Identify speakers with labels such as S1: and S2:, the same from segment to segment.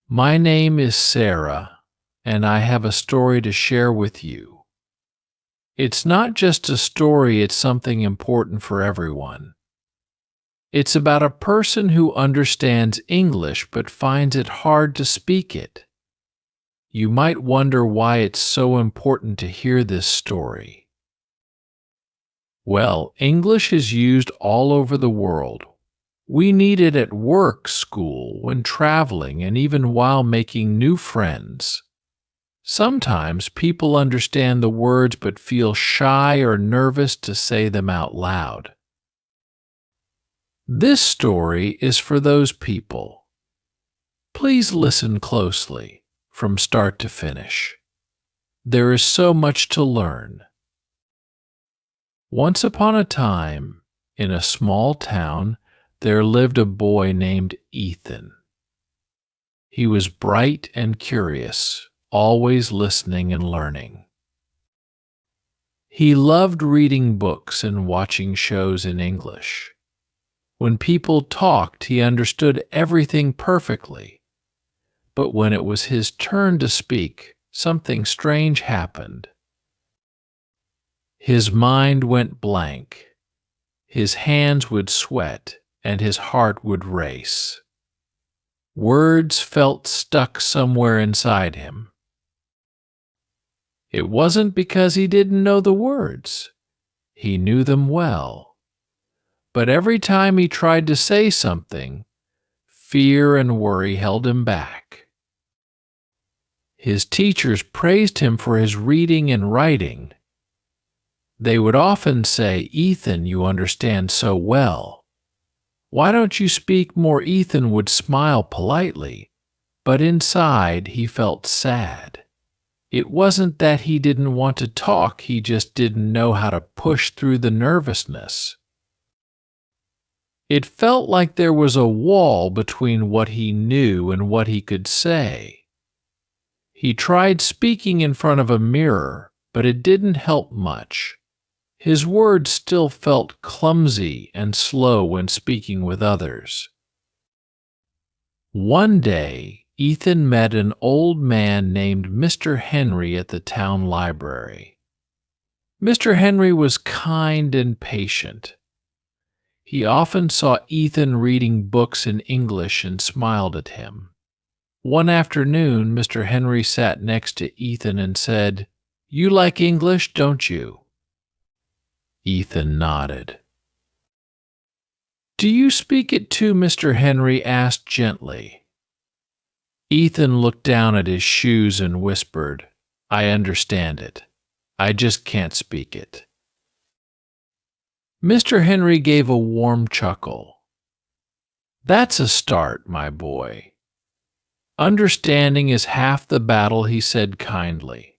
S1: My name is Sarah, and I have a story to share with you. It's not just a story, it's something important for everyone. It's about a person who understands English but finds it hard to speak it. You might wonder why it's so important to hear this story. Well, English is used all over the world. We need it at work, school, when traveling, and even while making new friends. Sometimes people understand the words but feel shy or nervous to say them out loud. This story is for those people. Please listen closely, from start to finish. There is so much to learn. Once upon a time, in a small town, there lived a boy named Ethan. He was bright and curious, always listening and learning. He loved reading books and watching shows in English. When people talked, he understood everything perfectly. But when it was his turn to speak, something strange happened. His mind went blank. His hands would sweat, and his heart would race. Words felt stuck somewhere inside him. It wasn't because he didn't know the words. He knew them well. But every time he tried to say something, fear and worry held him back. His teachers praised him for his reading and writing. They would often say, "Ethan, you understand so well. Why don't you speak more?" Ethan would smile politely, but inside he felt sad. It wasn't that he didn't want to talk, he just didn't know how to push through the nervousness. It felt like there was a wall between what he knew and what he could say. He tried speaking in front of a mirror, but it didn't help much. His words still felt clumsy and slow when speaking with others. One day, Ethan met an old man named Mr. Henry at the town library. Mr. Henry was kind and patient. He often saw Ethan reading books in English and smiled at him. One afternoon, Mr. Henry sat next to Ethan and said, "You like English, don't you?" Ethan nodded. "Do you speak it too?" Mr. Henry asked gently. Ethan looked down at his shoes and whispered, "I understand it. I just can't speak it." Mr. Henry gave a warm chuckle. "That's a start, my boy. Understanding is half the battle," he said kindly.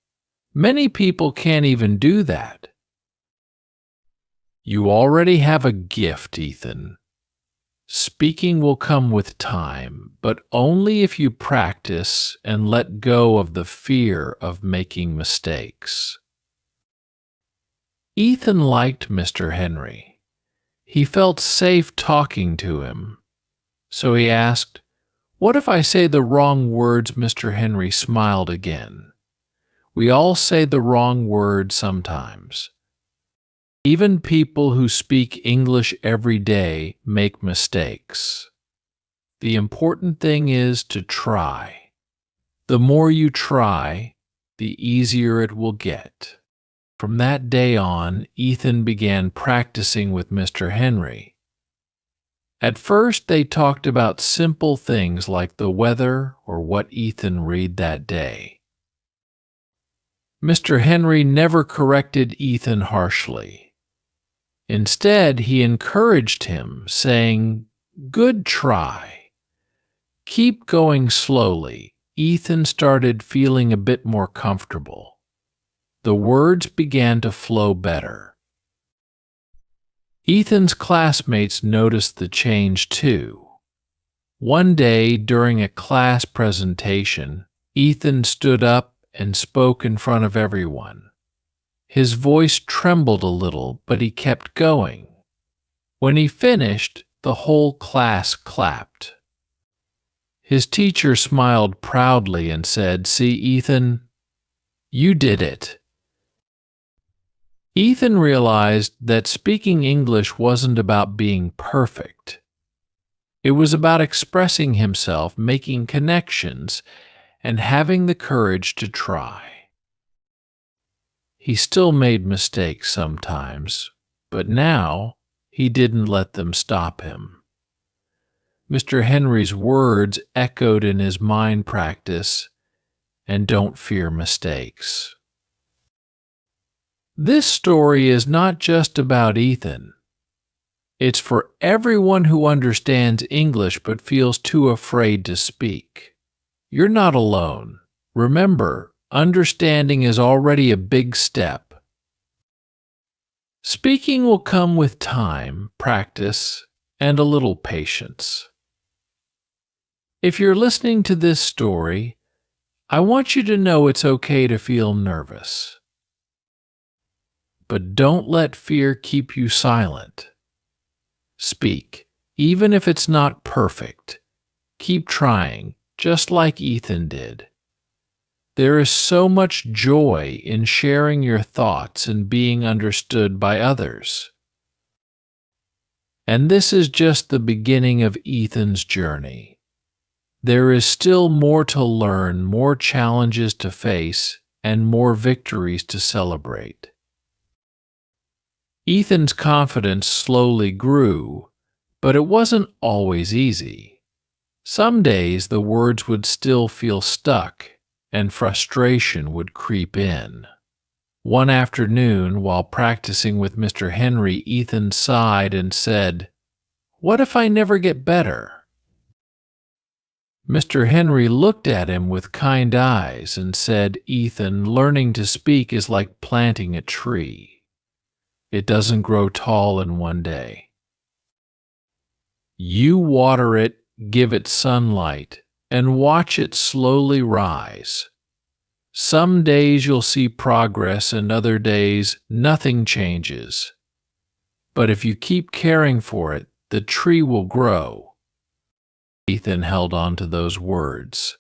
S1: "Many people can't even do that. You already have a gift, Ethan. Speaking will come with time, but only if you practice and let go of the fear of making mistakes." Ethan liked Mr. Henry. He felt safe talking to him. So he asked, "What if I say the wrong words?" Mr. Henry smiled again. "We all say the wrong words sometimes. Even people who speak English every day make mistakes. The important thing is to try. The more you try, the easier it will get." From that day on, Ethan began practicing with Mr. Henry. At first, they talked about simple things like the weather or what Ethan read that day. Mr. Henry never corrected Ethan harshly. Instead, he encouraged him, saying, "Good try. Keep going slowly." Ethan started feeling a bit more comfortable. The words began to flow better. Ethan's classmates noticed the change too. One day, during a class presentation, Ethan stood up and spoke in front of everyone. His voice trembled a little, but he kept going. When he finished, the whole class clapped. His teacher smiled proudly and said, "See, Ethan, you did it." Ethan realized that speaking English wasn't about being perfect. It was about expressing himself, making connections, and having the courage to try. He still made mistakes sometimes, but now he didn't let them stop him. Mr. Henry's words echoed in his mind practice, and don't fear mistakes. This story is not just about Ethan. It's for everyone who understands English but feels too afraid to speak. You're not alone. Remember, understanding is already a big step. Speaking will come with time, practice, and a little patience. If you're listening to this story, I want you to know it's okay to feel nervous. But don't let fear keep you silent. Speak, even if it's not perfect. Keep trying, just like Ethan did. There is so much joy in sharing your thoughts and being understood by others. And this is just the beginning of Ethan's journey. There is still more to learn, more challenges to face, and more victories to celebrate. Ethan's confidence slowly grew, but it wasn't always easy. Some days the words would still feel stuck, and frustration would creep in. One afternoon, while practicing with Mr. Henry, Ethan sighed and said, "What if I never get better?" Mr. Henry looked at him with kind eyes and said, "Ethan, learning to speak is like planting a tree. It doesn't grow tall in one day. You water it, give it sunlight, and watch it slowly rise. Some days you'll see progress and other days nothing changes. But if you keep caring for it, the tree will grow." Ethan held on to those words.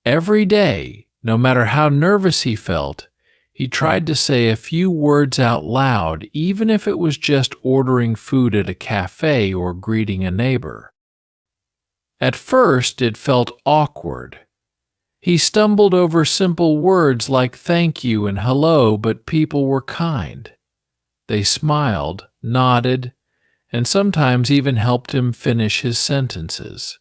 S1: Every day, no matter how nervous he felt, he tried to say a few words out loud, even if it was just ordering food at a cafe or greeting a neighbor. At first, it felt awkward. He stumbled over simple words like thank you and hello, but people were kind. They smiled, nodded, and sometimes even helped him finish his sentences.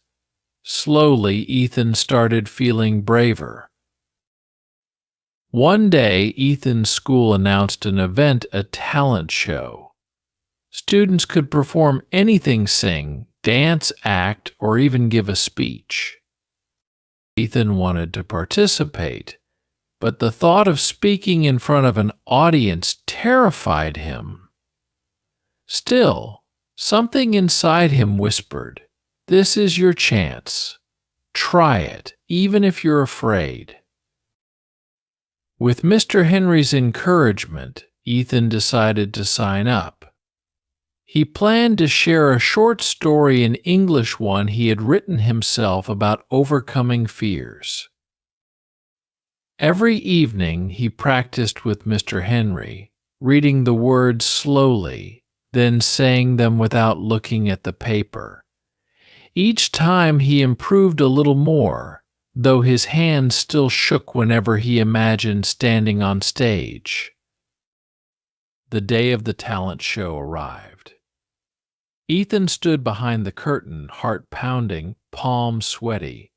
S1: Slowly, Ethan started feeling braver. One day, Ethan's school announced an event, a talent show. Students could perform anything, sing, dance, act, or even give a speech. Ethan wanted to participate, but the thought of speaking in front of an audience terrified him. Still, something inside him whispered, "This is your chance. Try it, even if you're afraid." With Mr. Henry's encouragement, Ethan decided to sign up. He planned to share a short story in English, one he had written himself, about overcoming fears. Every evening he practiced with Mr. Henry, reading the words slowly, then saying them without looking at the paper. Each time he improved a little more, though his hands still shook whenever he imagined standing on stage. The day of the talent show arrived. Ethan stood behind the curtain, heart pounding, palms sweaty.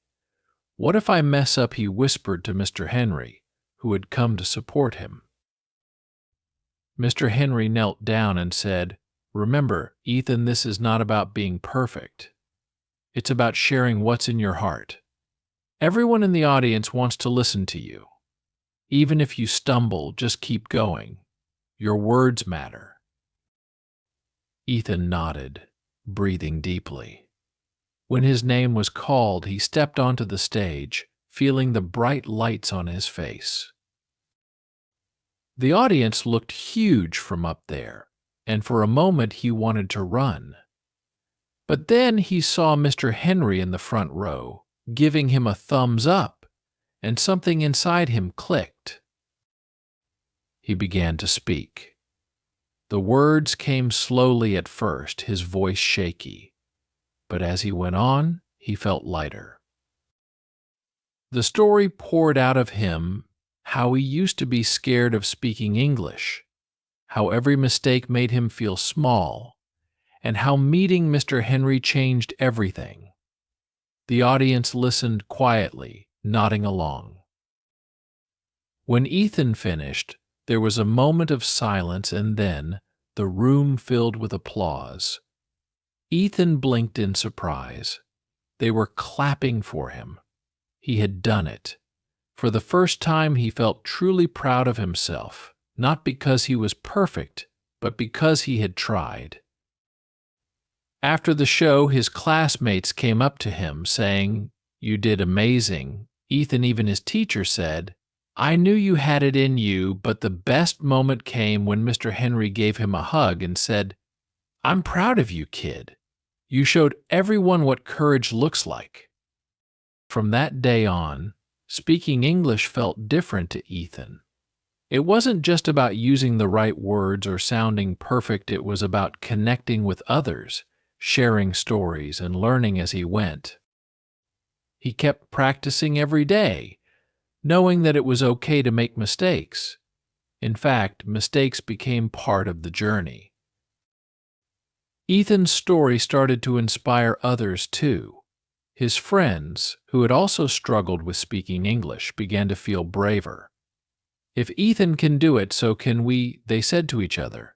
S1: "What if I mess up?" he whispered to Mr. Henry, who had come to support him. Mr. Henry knelt down and said, "Remember, Ethan, this is not about being perfect. It's about sharing what's in your heart. Everyone in the audience wants to listen to you. Even if you stumble, just keep going. Your words matter." Ethan nodded, breathing deeply. When his name was called, he stepped onto the stage, feeling the bright lights on his face. The audience looked huge from up there, and for a moment he wanted to run. But then he saw Mr. Henry in the front row, giving him a thumbs up, and something inside him clicked. He began to speak. The words came slowly at first, his voice shaky, but as he went on, he felt lighter. The story poured out of him how he used to be scared of speaking English, how every mistake made him feel small, and how meeting Mr. Henry changed everything. The audience listened quietly, nodding along. When Ethan finished, there was a moment of silence, and then the room filled with applause. Ethan blinked in surprise. They were clapping for him. He had done it. For the first time, he felt truly proud of himself, not because he was perfect, but because he had tried. After the show, his classmates came up to him saying, "You did amazing." Ethan, even his teacher, said, "I knew you had it in you, but the best moment came when Mr. Henry gave him a hug and said, 'I'm proud of you, kid. You showed everyone what courage looks like.'" From that day on, speaking English felt different to Ethan. It wasn't just about using the right words or sounding perfect, it was about connecting with others, sharing stories, and learning as he went. He kept practicing every day, knowing that it was okay to make mistakes. In fact, mistakes became part of the journey. Ethan's story started to inspire others too. His friends, who had also struggled with speaking English, began to feel braver. "If Ethan can do it, so can we," they said to each other.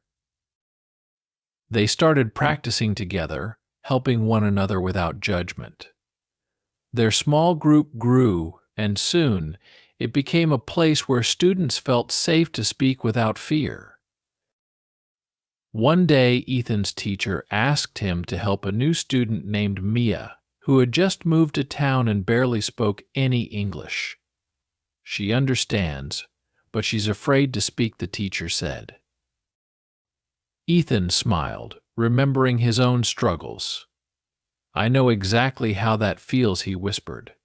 S1: They started practicing together, helping one another without judgment. Their small group grew, and soon it became a place where students felt safe to speak without fear. One day, Ethan's teacher asked him to help a new student named Mia, who had just moved to town and barely spoke any English. "She understands, but she's afraid to speak," the teacher said. Ethan smiled, remembering his own struggles. "I know exactly how that feels," he whispered.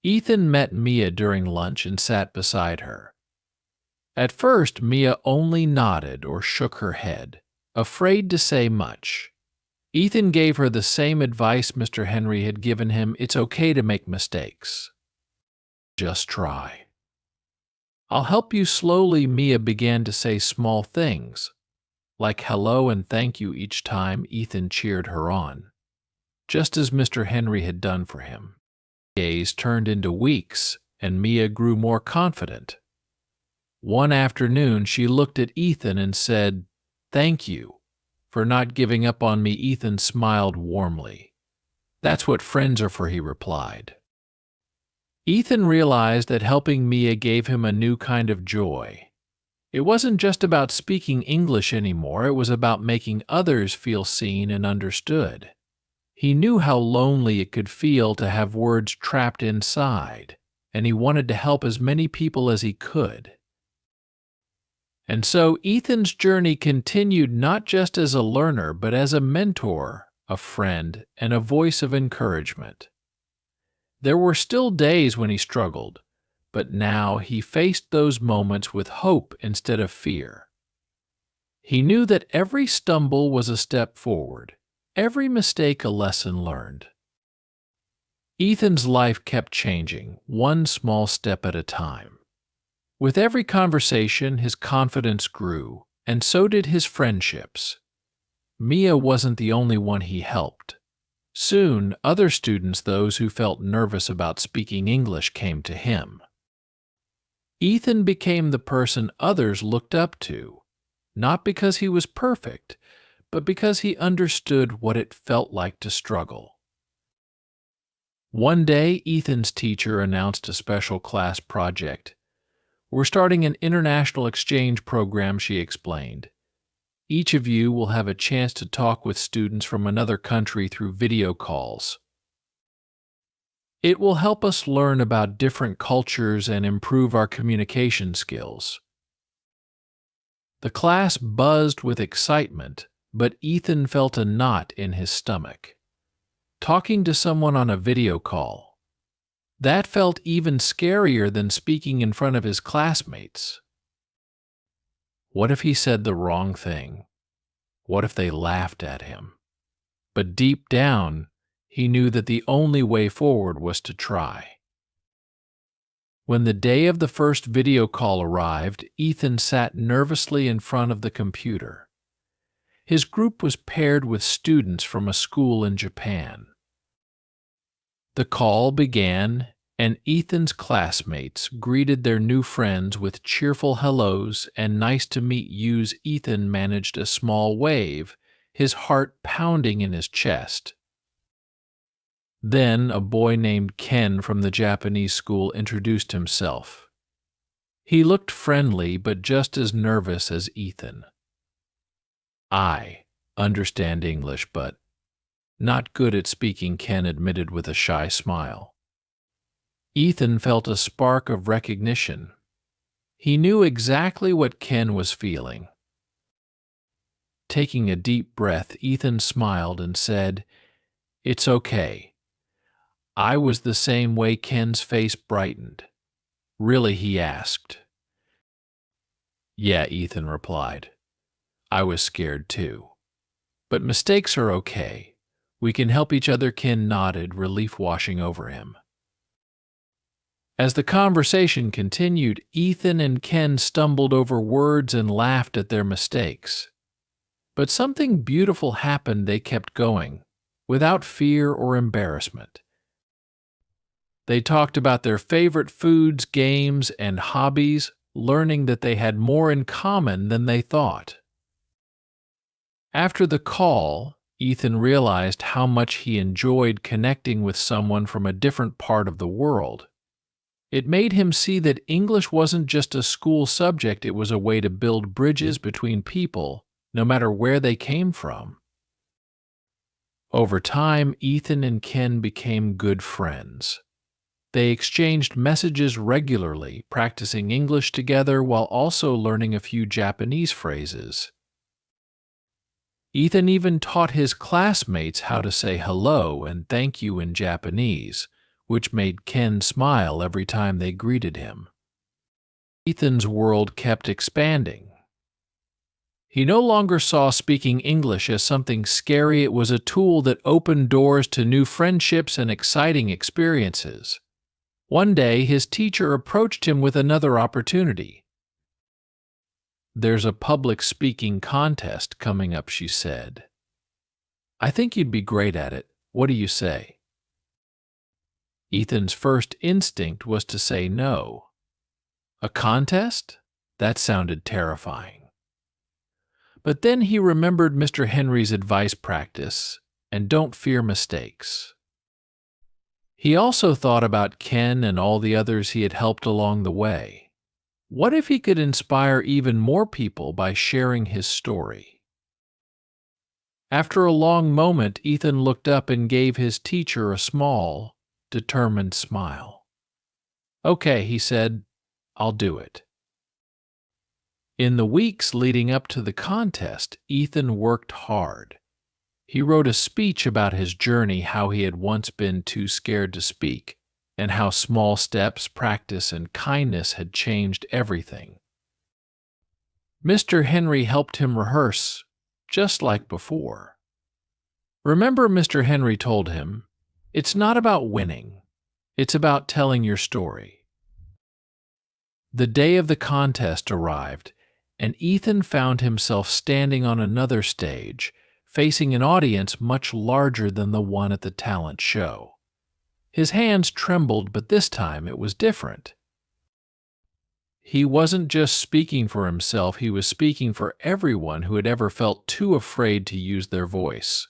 S1: Ethan met Mia during lunch and sat beside her. At first, Mia only nodded or shook her head, afraid to say much. Ethan gave her the same advice Mr. Henry had given him: "It's okay to make mistakes. Just try." "I'll help you slowly." Mia began to say small things, like hello and thank you each time Ethan cheered her on, just as Mr. Henry had done for him. Days turned into weeks, and Mia grew more confident. One afternoon, she looked at Ethan and said, "Thank you for not giving up on me." Ethan smiled warmly. "That's what friends are for," he replied. Ethan realized that helping Mia gave him a new kind of joy. It wasn't just about speaking English anymore, it was about making others feel seen and understood. He knew how lonely it could feel to have words trapped inside, and he wanted to help as many people as he could. And so Ethan's journey continued, not just as a learner, but as a mentor, a friend, and a voice of encouragement. There were still days when he struggled, but now he faced those moments with hope instead of fear. He knew that every stumble was a step forward, every mistake a lesson learned. Ethan's life kept changing, one small step at a time. With every conversation, his confidence grew, and so did his friendships. Mia wasn't the only one he helped. Soon, other students, those who felt nervous about speaking English, came to him. Ethan became the person others looked up to, not because he was perfect, but because he understood what it felt like to struggle. One day, Ethan's teacher announced a special class project. "We're starting an international exchange program," she explained. "Each of you will have a chance to talk with students from another country through video calls. It will help us learn about different cultures and improve our communication skills." The class buzzed with excitement, but Ethan felt a knot in his stomach. Talking to someone on a video call, that felt even scarier than speaking in front of his classmates. What if he said the wrong thing? What if they laughed at him? But deep down, he knew that the only way forward was to try. When the day of the first video call arrived, Ethan sat nervously in front of the computer. His group was paired with students from a school in Japan. The call began, and Ethan's classmates greeted their new friends with cheerful hellos and nice to meet yous. Ethan managed a small wave, his heart pounding in his chest. Then a boy named Ken from the Japanese school introduced himself. He looked friendly but just as nervous as Ethan. I understand English, but not good at speaking, Ken admitted with a shy smile. Ethan felt a spark of recognition. He knew exactly what Ken was feeling. Taking a deep breath, Ethan smiled and said, "It's okay." I was the same way. Ken's face brightened. "Really?" he asked. "Yeah," Ethan replied. "I was scared too. But mistakes are okay. We can help each other." Ken nodded, relief washing over him. As the conversation continued, Ethan and Ken stumbled over words and laughed at their mistakes. But something beautiful happened. They kept going, without fear or embarrassment. They talked about their favorite foods, games, and hobbies, learning that they had more in common than they thought. After the call, Ethan realized how much he enjoyed connecting with someone from a different part of the world. It made him see that English wasn't just a school subject, it was a way to build bridges between people, no matter where they came from. Over time, Ethan and Ken became good friends. They exchanged messages regularly, practicing English together while also learning a few Japanese phrases. Ethan even taught his classmates how to say hello and thank you in Japanese, which made Ken smile every time they greeted him. Ethan's world kept expanding. He no longer saw speaking English as something scary. It was a tool that opened doors to new friendships and exciting experiences. One day, his teacher approached him with another opportunity. "There's a public speaking contest coming up," she said. "I think you'd be great at it. What do you say?" Ethan's first instinct was to say no. A contest? That sounded terrifying. But then he remembered Mr. Henry's advice: practice, and don't fear mistakes. He also thought about Ken and all the others he had helped along the way. What if he could inspire even more people by sharing his story? After a long moment, Ethan looked up and gave his teacher a small, determined smile. "Okay," he said, "I'll do it." In the weeks leading up to the contest, Ethan worked hard. He wrote a speech about his journey, how he had once been too scared to speak, and how small steps, practice, and kindness had changed everything. Mr. Henry helped him rehearse, just like before. Remember, Mr. Henry told him, "It's not about winning, it's about telling your story." The day of the contest arrived, and Ethan found himself standing on another stage, facing an audience much larger than the one at the talent show. His hands trembled, but this time it was different. He wasn't just speaking for himself, he was speaking for everyone who had ever felt too afraid to use their voice.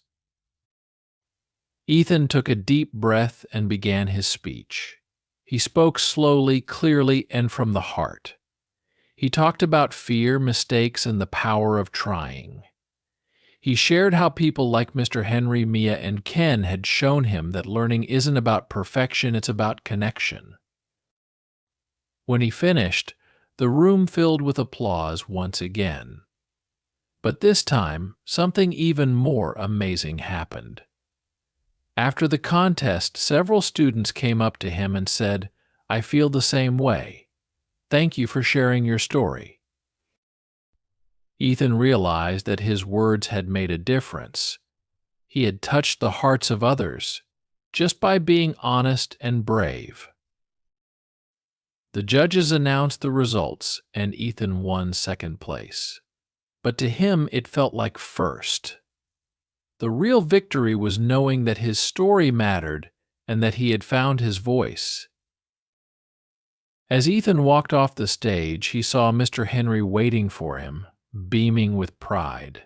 S1: Ethan took a deep breath and began his speech. He spoke slowly, clearly, and from the heart. He talked about fear, mistakes, and the power of trying. He shared how people like Mr. Henry, Mia, and Ken had shown him that learning isn't about perfection, it's about connection. When he finished, the room filled with applause once again. But this time, something even more amazing happened. After the contest, several students came up to him and said, "I feel the same way. Thank you for sharing your story." Ethan realized that his words had made a difference. He had touched the hearts of others just by being honest and brave. The judges announced the results, and Ethan won second place. But to him, it felt like first. The real victory was knowing that his story mattered and that he had found his voice. As Ethan walked off the stage, he saw Mr. Henry waiting for him, beaming with pride.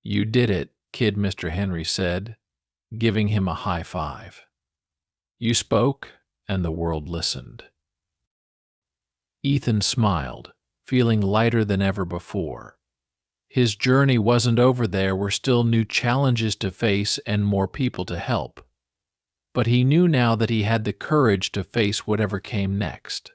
S1: "You did it, kid," Mr. Henry said, giving him a high five. "You spoke, and the world listened." Ethan smiled, feeling lighter than ever before. His journey wasn't over. There were still new challenges to face and more people to help. But he knew now that he had the courage to face whatever came next.